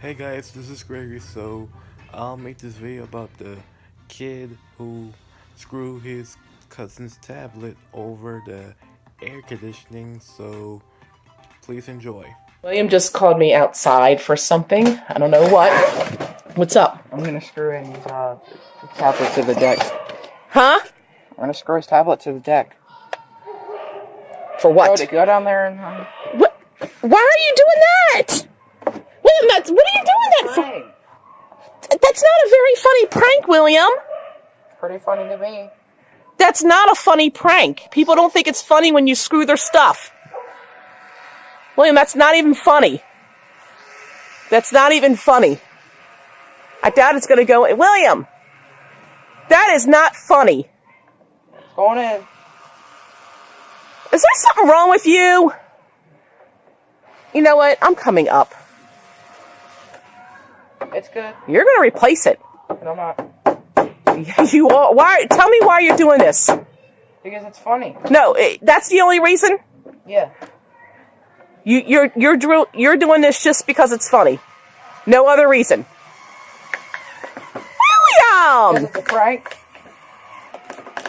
Hey guys, this is Gregory. So, I'll make this video about the kid who screwed his cousin's tablet over the air conditioning. So, please enjoy. William just called me outside for something. I don't know what. What's up? I'm gonna screw in his tablet to the deck. Huh? I'm gonna screw his tablet to the deck. For what? Go down there and. What? Why are you doing that? William, what are you doing that for? That's not a very funny prank, William. Pretty funny to me. That's not a funny prank. People don't think it's funny when you screw their stuff. William, that's not even funny. That's not even funny. I doubt it's going to go... William! That is not funny. It's going in. Is there something wrong with you? You know what? I'm coming up. It's good. You're going to replace it. No, I'm not. You are. Why? Tell me why you're doing this. Because it's funny. No, that's the only reason? Yeah. You're doing this just because it's funny. No other reason. William! It's a prank.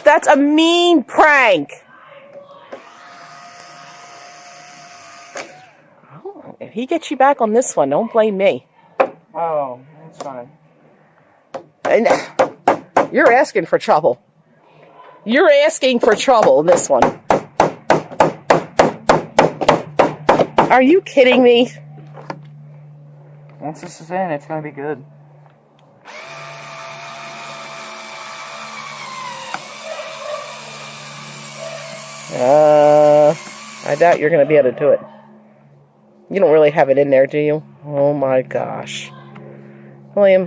That's a mean prank. Oh, if he gets you back on this one, don't blame me. Oh, that's fine. And you're asking for trouble. You're asking for trouble in this one. Are you kidding me? Once this is in, it's gonna be good. I doubt you're going to be able to do it. You don't really have it in there, do you? Oh my gosh. William.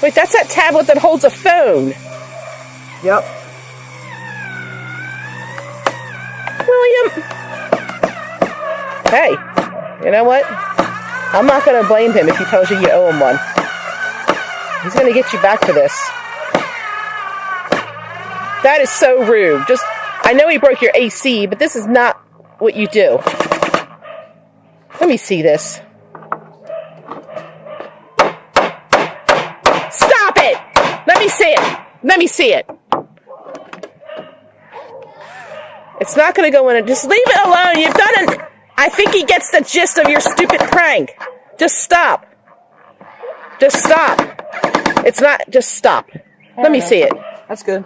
Wait, that's that tablet that holds a phone. Yep. William. Hey, you know what? I'm not going to blame him if he tells you you owe him one. He's going to get you back for this. That is so rude. I know he broke your AC, but this is not what you do. Let me see this. Stop it! Let me see it. Let me see it. It's not going to go in it. Just leave it alone. You've done it. I think he gets the gist of your stupid prank. Just stop. Just stop. It's not. Just stop. Let me see it. That's good.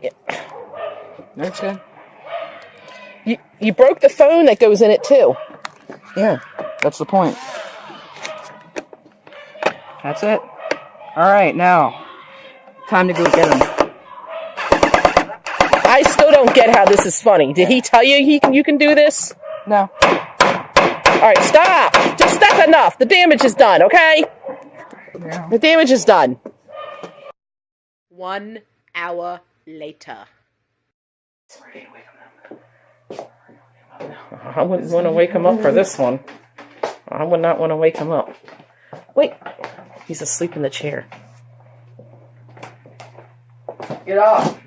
Yeah. That's good. You broke the phone that goes in it too. Yeah, that's the point. That's it. Alright, now. Time to go get him. I still don't get how this is funny. Did he tell you you can do this? No. Alright, stop! Just that's enough. The damage is done, okay? Yeah. The damage is done. 1 hour later. I wouldn't want to wake him up for this one. I would not want to wake him up. Wait. He's asleep in the chair. Get up.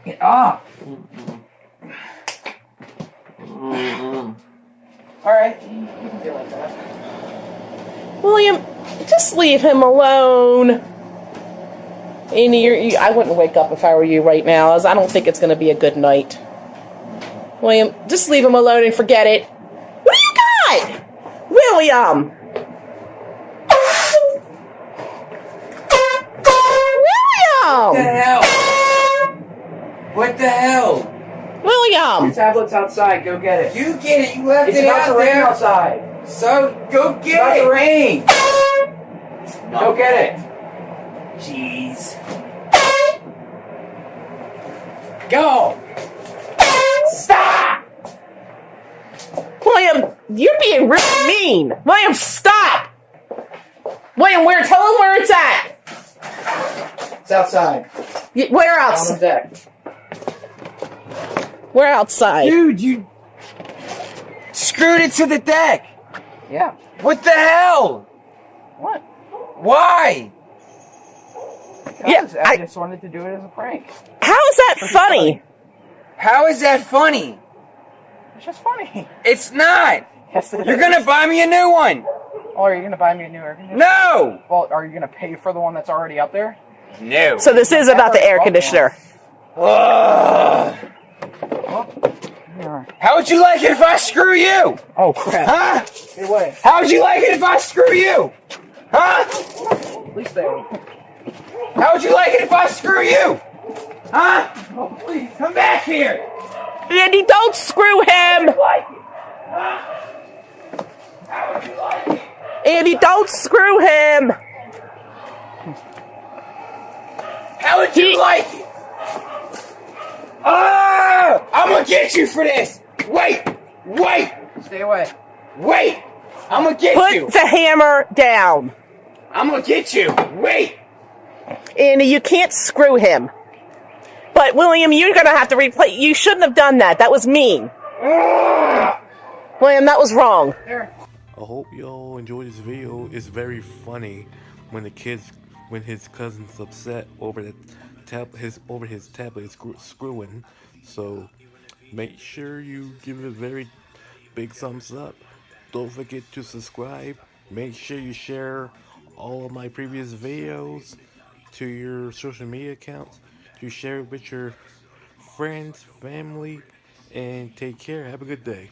Get up. Alright. You can feel like that. William, just leave him alone. And I wouldn't wake up if I were you right now, as I don't think it's going to be a good night. William, just leave him alone and forget it. What do you got? William! What the William! hell? What the hell? William! Your tablet's outside. Go get it. You get it. You left It's it about to out rain there. outside. So go It's get about to it. rain. Go get it. Jeez. Go. Stop! William, you're being really mean. William, stop! William, tell him where it's at. It's outside. Where On else? the deck. Where outside? Dude, you screwed it to the deck. Yeah. What the hell? What? Why? Because Yeah, I just wanted to do it as a prank. how is that funny? How is that funny? It's just funny. It's not. Yes, it You're is. gonna buy me a new one. Oh, are you gonna buy me a new air conditioner? No. Well, are you gonna pay for the one that's already up there? No. So this is about the air conditioner. Ugh. Here. How would you like it if I screw you? Oh crap! Huh? Stay away. How would you like it if I screw you? Huh? Please stay away. How would you like it if I screw you? Huh? Oh, please come back here. Andy, don't screw him! Like it? Huh? How would you like it? Andy, don't screw him! How would you like it? Ah! I'm gonna get you for this. Wait, wait, Stay away. wait. I'm gonna get you. Put the hammer down. I'm gonna get you. Wait. Andy, you can't screw him. But William, you're gonna have to replay. You shouldn't have done that. That was mean. Ah! William, that was wrong. There. I hope y'all enjoy this video. It's very funny when when his cousin's upset over his tablet screwing. So make sure you give it a very big thumbs up. Don't forget to subscribe. Make sure you share all of my previous videos to your social media accounts. To share it with your friends, family, and take care. Have a good day.